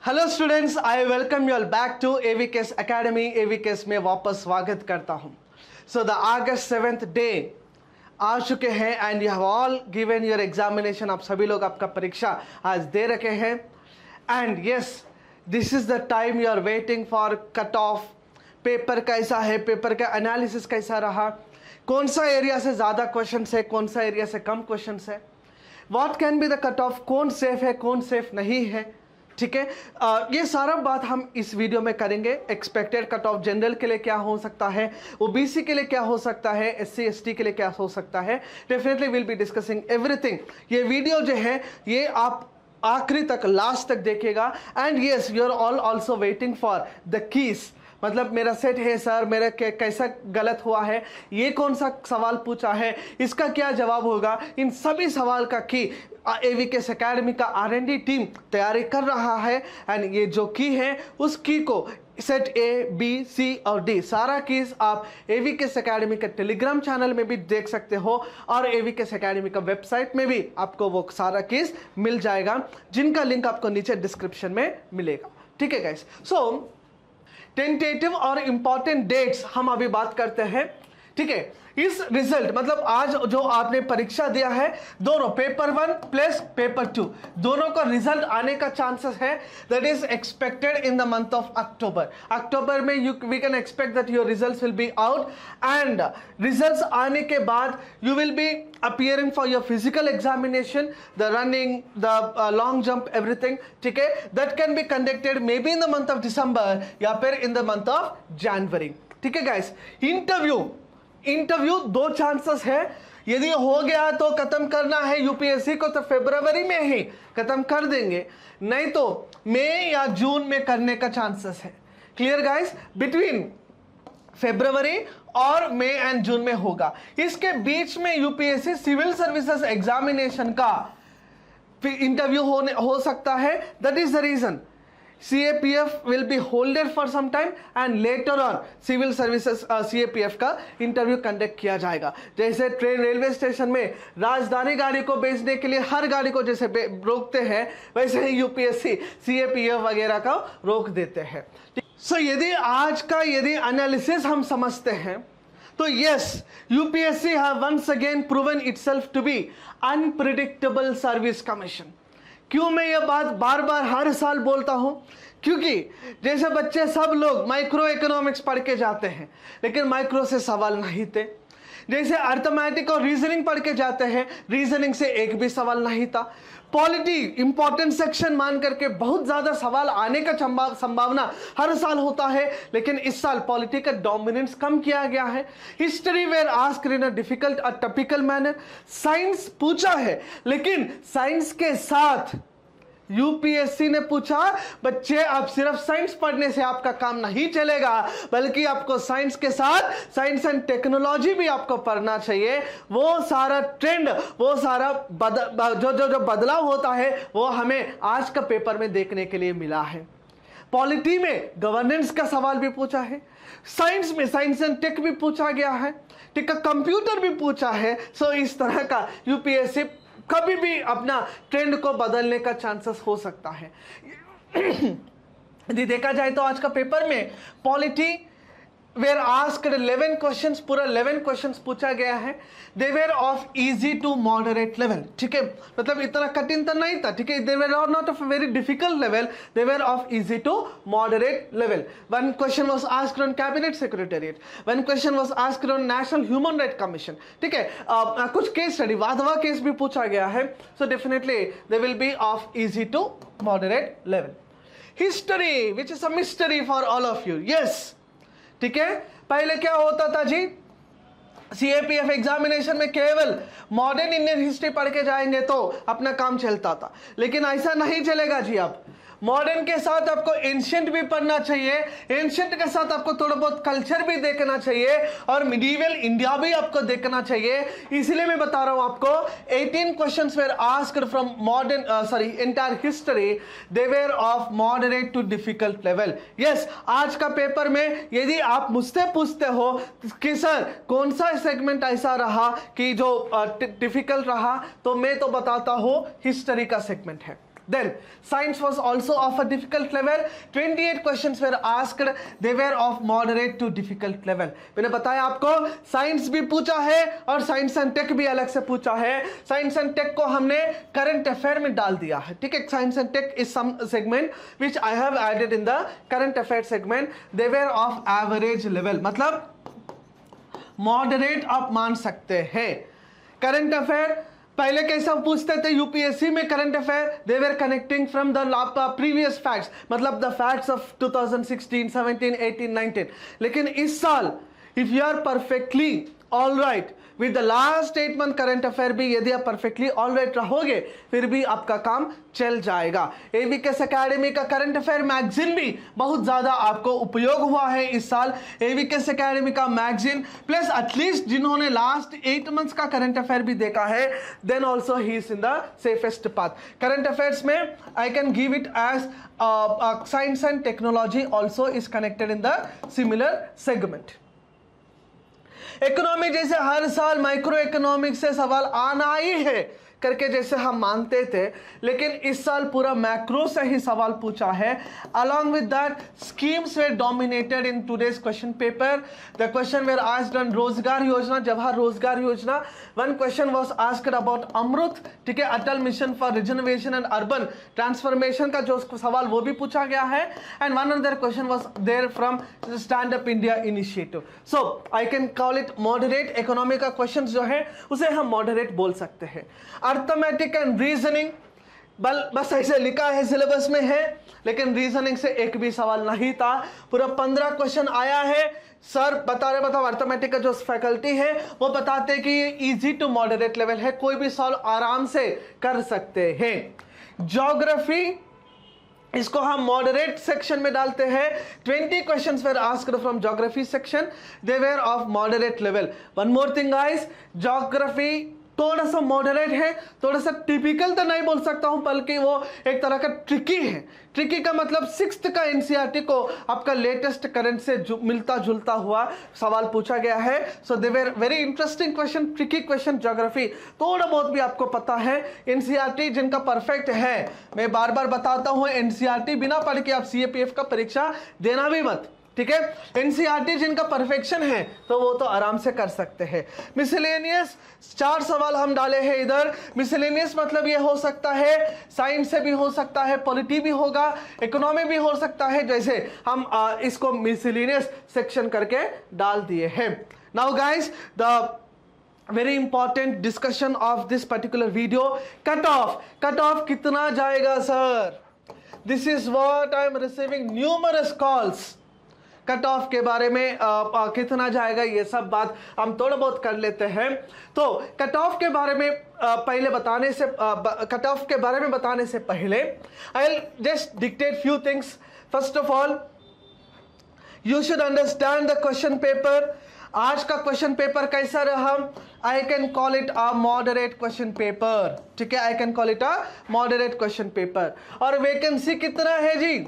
Hello students, I welcome you all back to AVKS academy. AVKS में वापस स्वागत करता हूं। So the August 7th day आ चुके हैं and you have all given your examination. आप सभी लोग आपका परीक्षा आज दे रखे हैं and yes, this is the time you are waiting for cut off. Paper कैसा है, पेपर का एनालिसिस कैसा रहा, कौन सा एरिया से ज़्यादा क्वेश्चन है, कौन सा एरिया से कम क्वेश्चन है, what can be the cut off, कौन सेफ है कौन सेफ नहीं है। ठीक है, ये सारा बात हम इस वीडियो में करेंगे। एक्सपेक्टेड कट ऑफ जनरल के लिए क्या हो सकता है, ओबीसी के लिए क्या हो सकता है, एससी एसटी के लिए क्या हो सकता है। Definitely will be discussing everything. ये वीडियो जो है ये आप आखिरी तक, लास्ट तक देखिएगा। And yes, you are all also waiting for the keys. मतलब मेरा सेट है सर, मेरा कैसा गलत हुआ है, ये कौन सा सवाल पूछा है, इसका क्या जवाब होगा, इन सभी सवाल का की एवीकेस एकेडमी का R&D टीम तैयारी कर रहा है। एंड ये जो की है उस की को सेट A, B, C और D सारा कीज आप एवीकेस एकेडमी के टेलीग्राम चैनल में भी देख सकते हो और एवीकेस एकेडमी का वेबसाइट में भी आपको वो सारा कीज मिल जाएगा, जिनका लिंक आपको नीचे डिस्क्रिप्शन में मिलेगा। ठीक है गाइस, सो टेंटेटिव और इंपॉर्टेंट डेट्स हम अभी बात करते हैं। ठीक है, इस रिजल्ट मतलब आज जो आपने परीक्षा दिया है, दोनों पेपर 1 प्लस पेपर 2 दोनों का रिजल्ट आने का चांसेस है। That is expected in the month of October. October में we can expect that your results will be out and results आने के बाद you will be appearing for your physical examination, the running, the long jump, everything. ठीक है, that can be conducted maybe in the month of December या फिर in the month of January. ठीक है guys, interview दो chances है। यदि हो गया तो खत्म करना है यूपीएससी को तो फरवरी में ही खत्म कर देंगे, नहीं तो मई या जून में करने का चांसेस है। क्लियर गाइस, बिटवीन फरवरी और मई एंड जून में होगा। इसके बीच में यूपीएससी सिविल सर्विसेज एग्जामिनेशन का इंटरव्यू हो सकता है। That is the reason CAPF will be holded for some time and later on civil services CAPF का इंटरव्यू कंडक्ट किया जाएगा। जैसे ट्रेन रेलवे स्टेशन में राजधानी गाड़ी को भेजने के लिए हर गाड़ी को जैसे रोकते हैं, वैसे ही यूपीएससी CAPF वगैरह का रोक देते हैं। सो यदि आज का एनालिसिस हम समझते हैं तो yes, UPSC have once again proven itself to be unpredictable service commission. क्यों मैं ये बात बार बार हर साल बोलता हूं? क्योंकि जैसे बच्चे सब लोग माइक्रो इकोनॉमिक्स पढ़ के जाते हैं लेकिन माइक्रो से सवाल नहीं थे। जैसे अर्थमेटिक और रीजनिंग पढ़ के जाते हैं, रीजनिंग से एक भी सवाल नहीं था। पॉलिटी इंपॉर्टेंट सेक्शन मान करके बहुत ज्यादा सवाल आने का संभावना हर साल होता है, लेकिन इस साल पॉलिटी का डोमिनेंस कम किया गया है। History were asked in a difficult और टिपिकल मैनर। साइंस पूछा है, लेकिन साइंस के साथ यूपीएससी ने पूछा बच्चे आप सिर्फ साइंस पढ़ने से आपका काम नहीं चलेगा, बल्कि आपको साइंस के साथ साइंस एंड टेक्नोलॉजी भी आपको पढ़ना चाहिए। वो सारा ट्रेंड, वो सारा जो बदलाव होता है वो हमें आज का पेपर में देखने के लिए मिला है। पॉलिटी में गवर्नेंस का सवाल भी पूछा है, साइंस में साइंस एंड टेक भी पूछा गया है, ठीक है, कंप्यूटर भी पूछा है। सो इस तरह का यूपीएससी कभी भी अपना ट्रेंड को बदलने का चांसेस हो सकता है। यदि देखा जाए तो आज का पेपर में पॉलिटी वेयर आस्क्ड 11 क्वेश्चंस, पूरा 11 क्वेश्चंस पूछा गया है। They were of easy to moderate level. ठीक है, मतलब इतना कठिन तो नहीं था। ठीक है, they were not of very difficult level, they were of easy to moderate level. One question was asked on cabinet secretariat, one question was asked on national human right commission. ठीक है, कुछ केस स्टडी, वाधवा केस भी पूछा गया है। So definitely they will be of easy to moderate level. History which is a mystery for all of you. Yes, ठीक है, पहले क्या होता था जी, CAPF एग्जामिनेशन में केवल मॉडर्न इंडियन हिस्ट्री पढ़ के जाएंगे तो अपना काम चलता था, लेकिन ऐसा नहीं चलेगा जी। अब मॉडर्न के साथ आपको एंशिएंट भी पढ़ना चाहिए, एंशिएंट के साथ आपको थोड़ा बहुत कल्चर भी देखना चाहिए और मिडिवल इंडिया भी आपको देखना चाहिए। इसलिए मैं बता रहा हूं आपको 18 questions were asked from modern entire history, they were of moderate to difficult level. Yes, आज का पेपर में यदि आप मुझसे पूछते हो कि सर कौन सा सेगमेंट ऐसा रहा कि जो डिफिकल्ट रहा, तो मैं तो बताता हूं हिस्ट्री का सेगमेंट है। Then science was also of a difficult level. 28 questions were asked. They were of moderate to difficult level. मैंने बताया आपको साइंस भी पूछा है और साइंस एंड टेक भी अलग से पूछा है. साइंस एंड टेक को हमने करंट अफेयर में डाल दिया है. ठीक है, science and tech is some segment which I have added in the current affair segment. They were of average level, मतलब मॉडरेट आप मान सकते हैं. करंट अफेयर पहले कैसा पूछते थे यूपीएससी में current affair, they were connecting from the previous facts, मतलब द फैक्ट्स ऑफ 2016, 17, 18, 19. लेकिन इस साल if you are perfectly all right with the last 8 month current affair भी यदि आप परफेक्टली ऑल राइट रहोगे फिर भी आपका काम चल जाएगा. एवीकेएस एकेडमी का करंट अफेयर मैगजीन भी बहुत ज्यादा आपको उपयोग हुआ है इस साल. एवीकेएस एकेडमी का मैगजीन प्लस एटलीस्ट जिन्होंने लास्ट 8 मंथ्स का करंट अफेयर भी देखा है, then also he is in the safest path. Current affairs में I can give it as science and technology also is connected in the similar segment. Economy जैसे हर साल micro economics से सवाल आना ही है करके जैसे हम मानते थे, लेकिन इस साल पूरा मैक्रो से ही सवाल पूछा है. Along with that schemes were dominated in today's question paper. The question were asked on Rozgar Yojana, Jawahar Rozgar Yojana. One question was asked about AMRUT, ठीक है, Atal mission for regeneration and urban transformation का जो सवाल वो भी पूछा गया है. And one other question was there from stand up India initiative. So I can call it moderate. Economy का क्वेश्चन जो है उसे हम मॉडरेट बोल सकते हैं. अर्थमेटिक एंड रीजनिंग बस ऐसे लिखा है सिलेबस में है, लेकिन रीजनिंग से एक भी सवाल नहीं था. पूरा 15 क्वेश्चन आया है. सर बता रहे, मतलब अर्थमेटिक का जो फैकल्टी है वो बताते कि ये इजी टू मॉडरेट लेवल है, कोई भी सॉल्व आराम से कर सकते हैं. ज्योग्राफी इसको हम मॉडरेट सेक्शन में डालते हैं. 20 questions were asked from geography section, they were of moderate level. One more thing guys, geography थोड़ा सा मॉडरेट है, थोड़ा सा टिपिकल तो नहीं बोल सकता हूं, बल्कि वो एक तरह का ट्रिकी है. ट्रिकी का मतलब 6th का एनसीईआरटी को आपका लेटेस्ट करंट से मिलता जुलता हुआ सवाल पूछा गया है. So they were very interesting question, tricky question. Geography थोड़ा बहुत भी आपको पता है. एनसीईआरटी जिनका परफेक्ट है, मैं बार बार बताता हूं, एनसीईआरटी बिना पढ़ के आप सीएपीएफ का परीक्षा देना भी मत, ठीक है. एनसीईआरटी जिनका परफेक्शन है तो वो तो आराम से कर सकते हैं. मिसलेनियस 4 सवाल हम डाले हैं इधर. मिसलेनियस मतलब ये हो सकता है साइंस से भी हो सकता है, पॉलिटी भी होगा, इकोनॉमी भी हो सकता है, जैसे हम इसको मिसलेनियस सेक्शन करके डाल दिए हैं. Now guys, the very important discussion of this particular video, cut off कितना जाएगा sir. This is what I am receiving numerous calls. Cut off के बारे में कितना जाएगा ये सब बात हम थोड़ा बहुत कर लेते हैं. तो कट ऑफ के बारे में पहले बताने से कट ऑफ के बारे में बताने से पहले I will just dictate few things. First of all you should understand the question paper. आज का क्वेश्चन पेपर कैसा रहा? आई can call it a moderate question paper, ठीक है. आई can call it a moderate question paper. और vacancy कितना है जी?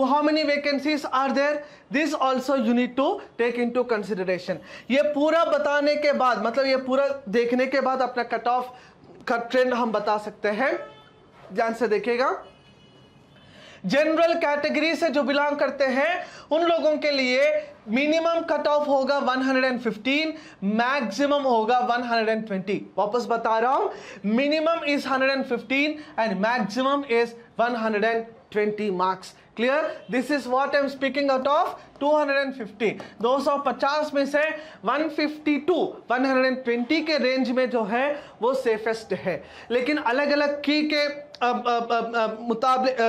How many vacancies are there? This also you need to take into consideration. ये पूरा बताने के बाद, मतलब ये पूरा देखने के बाद अपना कट ऑफ का ट्रेंड हम बता सकते हैं. ध्यान से देखिएगा. जनरल कैटेगरी से जो बिलोंग करते हैं उन लोगों के लिए मिनिमम कट ऑफ होगा 115, मैक्सिमम होगा 120. वापस बता रहा हूं, minimum is 115 and maximum is 120 marks. Clear? This is what I am speaking out of 250. 250 में से 150 टू 120 के रेंज में जो है वो सेफेस्ट है. लेकिन अलग अलग की के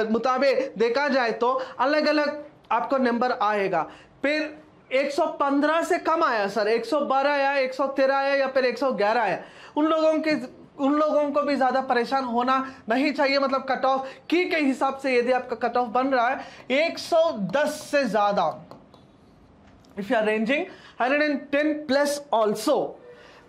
मुताबिक देखा जाए तो अलग अलग आपको नंबर आएगा. फिर 115 से कम आया सर, 112 आया, 113 आया या फिर 111 आया, उन लोगों को भी ज्यादा परेशान होना नहीं चाहिए. मतलब कट ऑफ की के हिसाब से यदि आपका कट ऑफ बन रहा है 110 से ज्यादा, if you are ranging 110 plus also,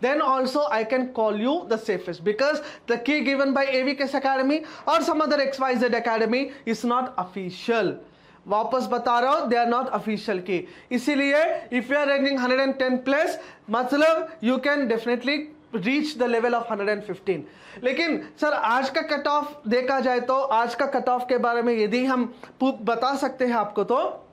then also I can call you the safest, because the key given by AVKS Academy or some other XYZ Academy is not official. वापस बता रहा हूं, they are not official key. इसीलिए if you are ranking 110 plus, मतलब you can definitely reach the level of 115. लेकिन sir आज का cut off देखा जाए तो आज का कट ऑफ के बारे में यदि हम बता सकते हैं आपको तो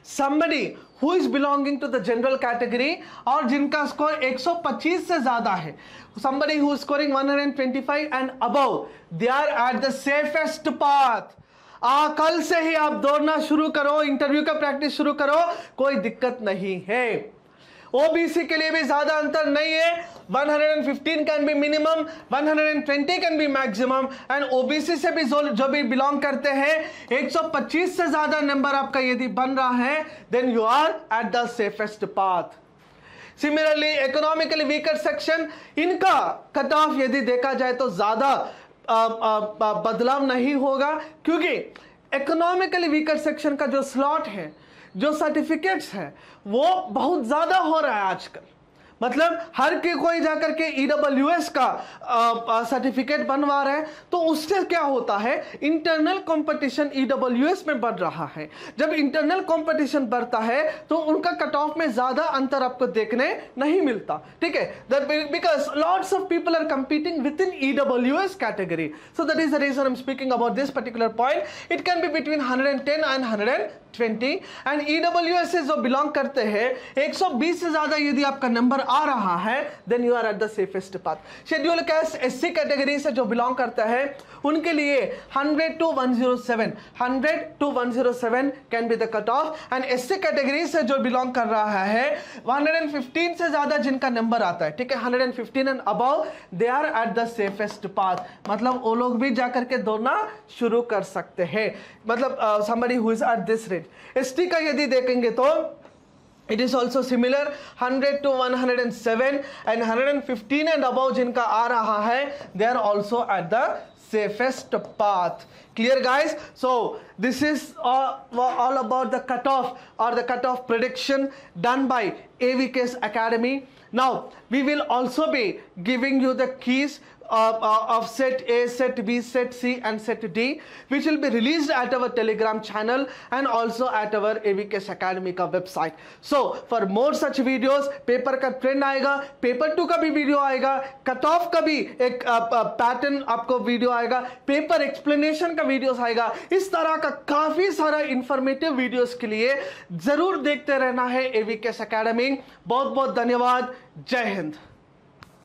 somebody who is belonging to the general category और जिनका स्कोर 125 से ज्यादा है, somebody who is scoring 125 and above, they are at the safest path. कल से ही आप दौड़ना शुरू करो, इंटरव्यू का प्रैक्टिस शुरू करो, कोई दिक्कत नहीं है। ओबीसी के लिए भी ज्यादा अंतर नहीं है, 115 can be minimum, 120 can be maximum, and OBC से भी जो भी बिलोंग करते हैं 125 से ज्यादा नंबर आपका यदि बन रहा है, then you are at the safest path. Similarly economically weaker section, इनका कट ऑफ यदि देखा जाए तो ज्यादा बदलाव नहीं होगा, क्योंकि इकोनॉमिकली वीकर सेक्शन का जो स्लॉट है, जो सर्टिफिकेट्स है, वो बहुत ज्यादा हो रहा है आजकल। मतलब हर के कोई जाकर के ईडब्ल्यूएस का सर्टिफिकेट बनवा रहे हैं, तो उससे क्या होता है, इंटरनल कंपटीशन ईडब्ल्यूएस में बढ़ रहा है। जब इंटरनल कंपटीशन बढ़ता है तो उनका कट ऑफ में ज्यादा अंतर आपको देखने नहीं मिलता, ठीक है, because lots of people are competing with in EWS category, so that is the reason I am speaking about this particular point. It can be between 110 and 120, and EWS से जो बिलोंग करते हैं 120 से ज्यादा यदि आपका नंबर आ रहा है, then you are at the safest path. Schedule caste SC category से जो बिलोंग करता है उनके लिए 100 to 107 can be the cut off, and SC category से जो बिलोंग कर रहा है 115 से ज्यादा जिनका नंबर आता है, ठीक है, 115 and above, they are at the safest path. मतलब वो लोग भी जाकर के दौड़ना शुरू कर सकते हैं, मतलब somebody who is at this rate। ST का यदि देखेंगे तो it is also similar, 100 to 107 and 115 and above जिनका आ रहा है, they are also at the safest path. Clear guys? So this is all about the cutoff or the cutoff prediction done by AVK's Academy. Now we will also be giving you the keys of set A, set B, set C and set D, which will be released at our Telegram channel and also at our AVK's Academy का website. So for more such videos, paper का trend आएगा, paper 2 का भी video आएगा, cut off का भी एक pattern आपको वीडियो आएगा, पेपर एक्सप्लेनेशन का वीडियोस आएगा, इस तरह का काफी सारा इंफॉर्मेटिव वीडियोस के लिए जरूर देखते रहना है AVK's Academy। बहुत बहुत धन्यवाद, जय हिंद।